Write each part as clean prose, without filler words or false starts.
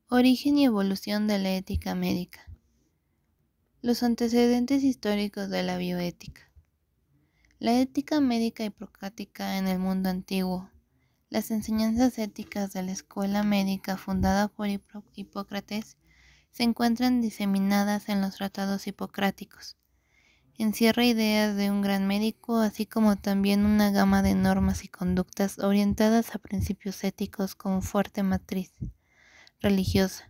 Origen y evolución de la ética médica. Los antecedentes históricos de la bioética. La ética médica hipocrática en el mundo antiguo. Las enseñanzas éticas de la escuela médica fundada por Hipócrates se encuentran diseminadas en los tratados hipocráticos. Encierra ideas de un gran médico, así como también una gama de normas y conductas orientadas a principios éticos con fuerte matriz religiosa,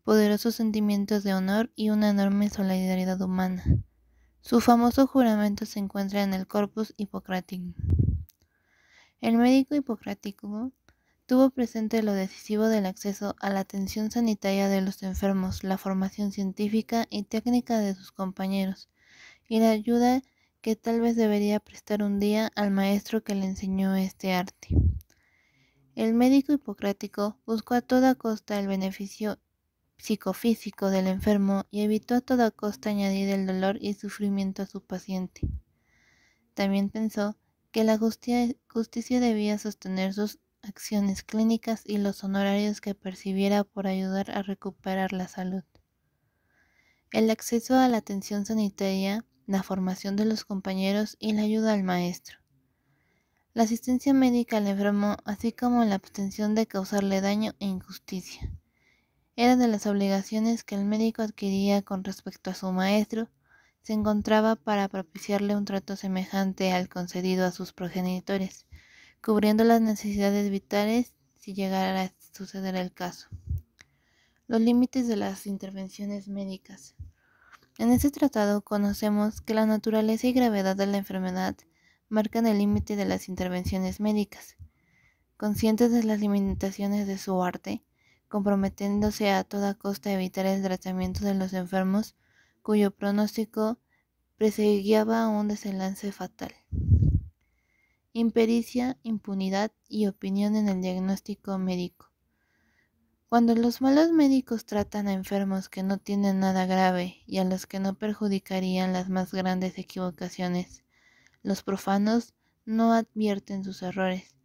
poderosos sentimientos de honor y una enorme solidaridad humana. Su famoso juramento se encuentra en el Corpus Hippocraticum. El médico hipocrático tuvo presente lo decisivo del acceso a la atención sanitaria de los enfermos, la formación científica y técnica de sus compañeros, y la ayuda que tal vez debería prestar un día al maestro que le enseñó este arte. El médico hipocrático buscó a toda costa el beneficio psicofísico del enfermo y evitó a toda costa añadir el dolor y sufrimiento a su paciente. También pensó que la justicia debía sostener sus acciones clínicas y los honorarios que percibiera por ayudar a recuperar la salud. El acceso a la atención sanitaria, la formación de los compañeros y la ayuda al maestro. La asistencia médica al enfermo, así como la abstención de causarle daño e injusticia. Era de las obligaciones que el médico adquiría con respecto a su maestro, se encontraba para propiciarle un trato semejante al concedido a sus progenitores, cubriendo las necesidades vitales si llegara a suceder el caso. Los límites de las intervenciones médicas. En este tratado conocemos que la naturaleza y gravedad de la enfermedad marcan el límite de las intervenciones médicas. Conscientes de las limitaciones de su arte, comprometiéndose a toda costa a evitar el tratamiento de los enfermos cuyo pronóstico presagiaba un desenlace fatal. Impericia, impunidad y opinión en el diagnóstico médico. Cuando los malos médicos tratan a enfermos que no tienen nada grave y a los que no perjudicarían las más grandes equivocaciones, los profanos no advierten sus errores,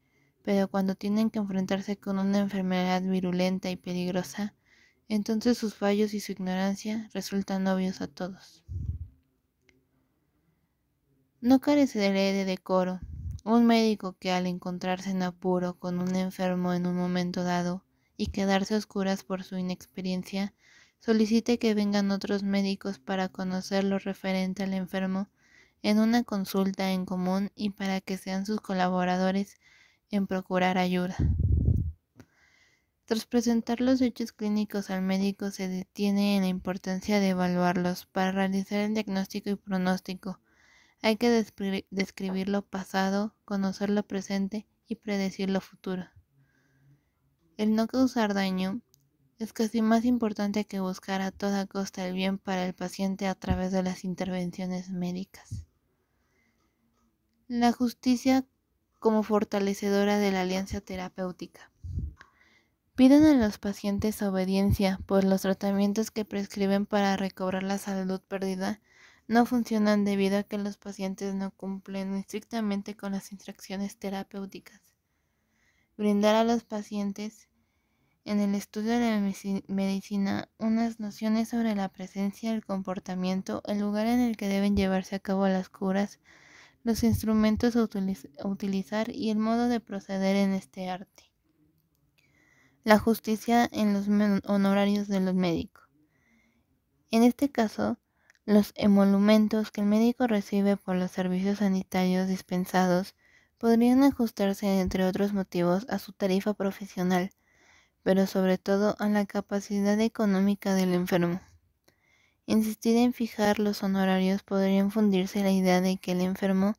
pero cuando tienen que enfrentarse con una enfermedad virulenta y peligrosa, entonces sus fallos y su ignorancia resultan obvios a todos. No careceré de decoro. Un médico que al encontrarse en apuro con un enfermo en un momento dado y quedarse a oscuras por su inexperiencia, solicite que vengan otros médicos para conocer lo referente al enfermo en una consulta en común y para que sean sus colaboradores en procurar ayuda. Tras presentar los hechos clínicos al médico se detiene en la importancia de evaluarlos para realizar el diagnóstico y pronóstico. Hay que describir lo pasado, conocer lo presente y predecir lo futuro. El no causar daño es casi más importante que buscar a toda costa el bien para el paciente a través de las intervenciones médicas. La justicia como fortalecedora de la alianza terapéutica. Piden a los pacientes obediencia, pues los tratamientos que prescriben para recobrar la salud perdida no funcionan debido a que los pacientes no cumplen estrictamente con las instrucciones terapéuticas. Brindar a los pacientes en el estudio de la medicina unas nociones sobre la presencia, el comportamiento, el lugar en el que deben llevarse a cabo las curas, los instrumentos a utilizar y el modo de proceder en este arte. La justicia en los honorarios de los médicos. En este caso, los emolumentos que el médico recibe por los servicios sanitarios dispensados podrían ajustarse, entre otros motivos, a su tarifa profesional, pero sobre todo a la capacidad económica del enfermo. Insistir en fijar los honorarios podría infundirse la idea de que el enfermo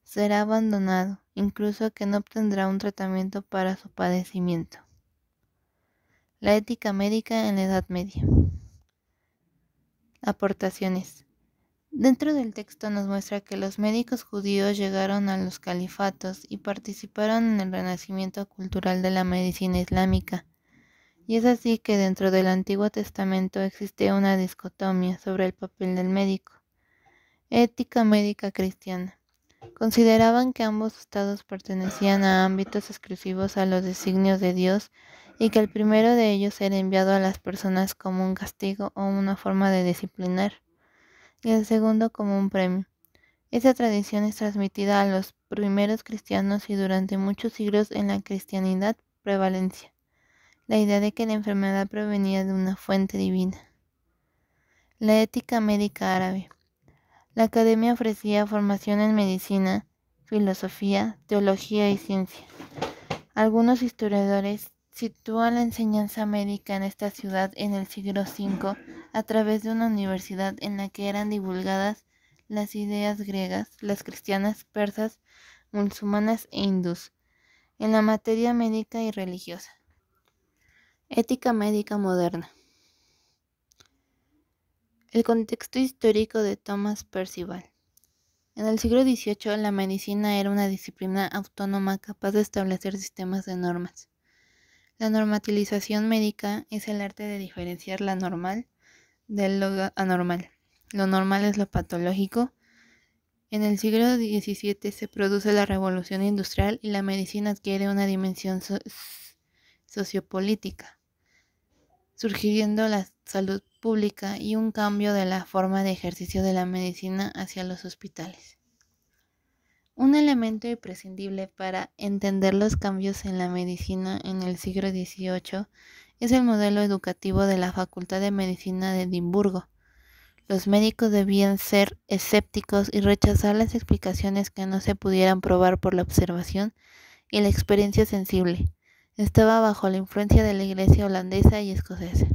será abandonado, incluso que no obtendrá un tratamiento para su padecimiento. La ética médica en la Edad Media. Aportaciones. Dentro del texto nos muestra que los médicos judíos llegaron a los califatos y participaron en el renacimiento cultural de la medicina islámica. Y es así que dentro del Antiguo Testamento existe una dicotomía sobre el papel del médico. Ética médica cristiana. Consideraban que ambos estados pertenecían a ámbitos exclusivos a los designios de Dios y que el primero de ellos era enviado a las personas como un castigo o una forma de disciplinar, y el segundo como un premio. Esta tradición es transmitida a los primeros cristianos y durante muchos siglos en la cristianidad prevalencia la idea de que la enfermedad provenía de una fuente divina. La ética médica árabe. La academia ofrecía formación en medicina, filosofía, teología y ciencia. Algunos historiadores sitúan la enseñanza médica en esta ciudad en el siglo V a través de una universidad en la que eran divulgadas las ideas griegas, las cristianas, persas, musulmanas e hindús, en la materia médica y religiosa. Ética médica moderna. El contexto histórico de Thomas Percival. En el siglo XVIII, la medicina era una disciplina autónoma capaz de establecer sistemas de normas. La normatización médica es el arte de diferenciar lo normal de lo anormal. Lo normal es lo patológico. En el siglo XVII se produce la revolución industrial y la medicina adquiere una dimensión sociopolítica, surgiendo la salud pública y un cambio de la forma de ejercicio de la medicina hacia los hospitales. Un elemento imprescindible para entender los cambios en la medicina en el siglo XVIII es el modelo educativo de la Facultad de Medicina de Edimburgo. Los médicos debían ser escépticos y rechazar las explicaciones que no se pudieran probar por la observación y la experiencia sensible. Estaba bajo la influencia de la Iglesia holandesa y escocesa.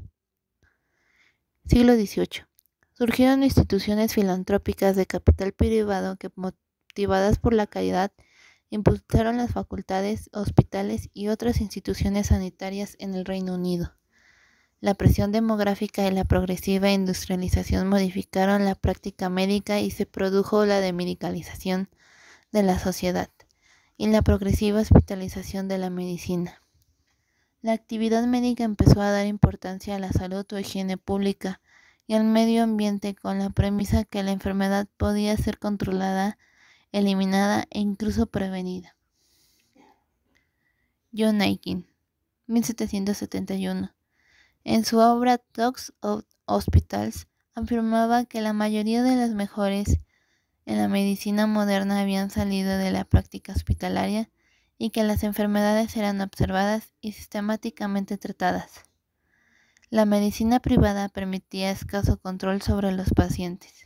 Siglo XVIII. Surgieron instituciones filantrópicas de capital privado que, motivadas por la caridad, impulsaron las facultades, hospitales y otras instituciones sanitarias en el Reino Unido. La presión demográfica y la progresiva industrialización modificaron la práctica médica y se produjo la demedicalización de la sociedad y la progresiva hospitalización de la medicina. La actividad médica empezó a dar importancia a la salud o higiene pública y al medio ambiente con la premisa que la enfermedad podía ser controlada, eliminada e incluso prevenida. John Aiken, 1771. En su obra Dogs of Hospitals, afirmaba que la mayoría de las mejores en la medicina moderna habían salido de la práctica hospitalaria y que las enfermedades eran observadas y sistemáticamente tratadas. La medicina privada permitía escaso control sobre los pacientes.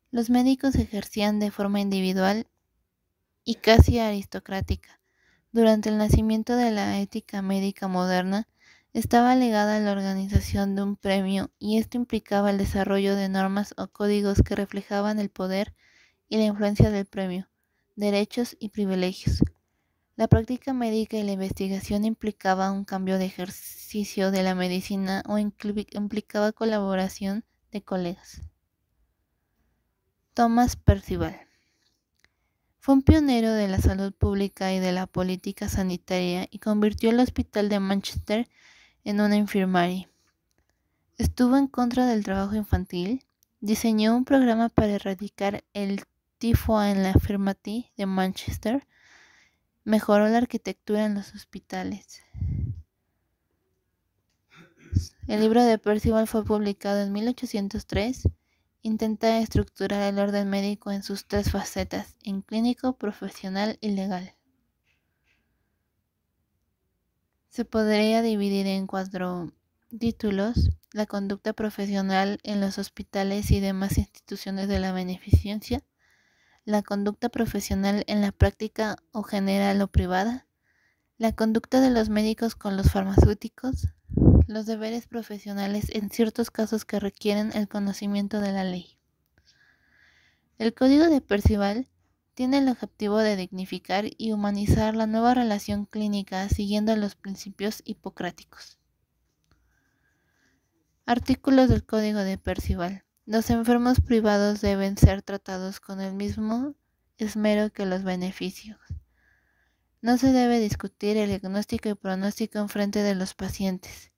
Los médicos ejercían de forma individual y casi aristocrática. Durante el nacimiento de la ética médica moderna, estaba ligada a la organización de un premio y esto implicaba el desarrollo de normas o códigos que reflejaban el poder y la influencia del premio, derechos y privilegios. La práctica médica y la investigación implicaba un cambio de ejercicio de la medicina o implicaba colaboración de colegas. Thomas Percival fue un pionero de la salud pública y de la política sanitaria y convirtió el hospital de Manchester en una infirmary. Estuvo en contra del trabajo infantil, diseñó un programa para erradicar el tifo en la infirmary de Manchester, mejoró la arquitectura en los hospitales. El libro de Percival fue publicado en 1803. Intenta estructurar el orden médico en sus tres facetas, en clínico, profesional y legal. Se podría dividir en 4 títulos: la conducta profesional en los hospitales y demás instituciones de la beneficencia, la conducta profesional en la práctica o general o privada, la conducta de los médicos con los farmacéuticos, los deberes profesionales en ciertos casos que requieren el conocimiento de la ley. El Código de Percival tiene el objetivo de dignificar y humanizar la nueva relación clínica siguiendo los principios hipocráticos. Artículos del Código de Percival. Los enfermos privados deben ser tratados con el mismo esmero que los beneficios. No se debe discutir el diagnóstico y pronóstico en frente de los pacientes.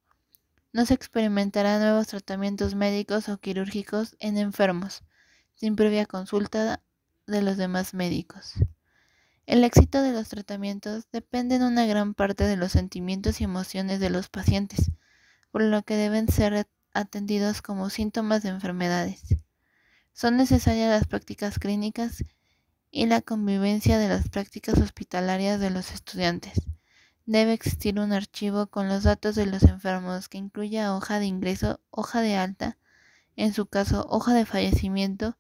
No se experimentarán nuevos tratamientos médicos o quirúrgicos en enfermos, sin previa consulta de los demás médicos. El éxito de los tratamientos depende en una gran parte de los sentimientos y emociones de los pacientes, por lo que deben ser atendidos como síntomas de enfermedades. Son necesarias las prácticas clínicas y la convivencia de las prácticas hospitalarias de los estudiantes. Debe existir un archivo con los datos de los enfermos que incluya hoja de ingreso, hoja de alta, en su caso hoja de fallecimiento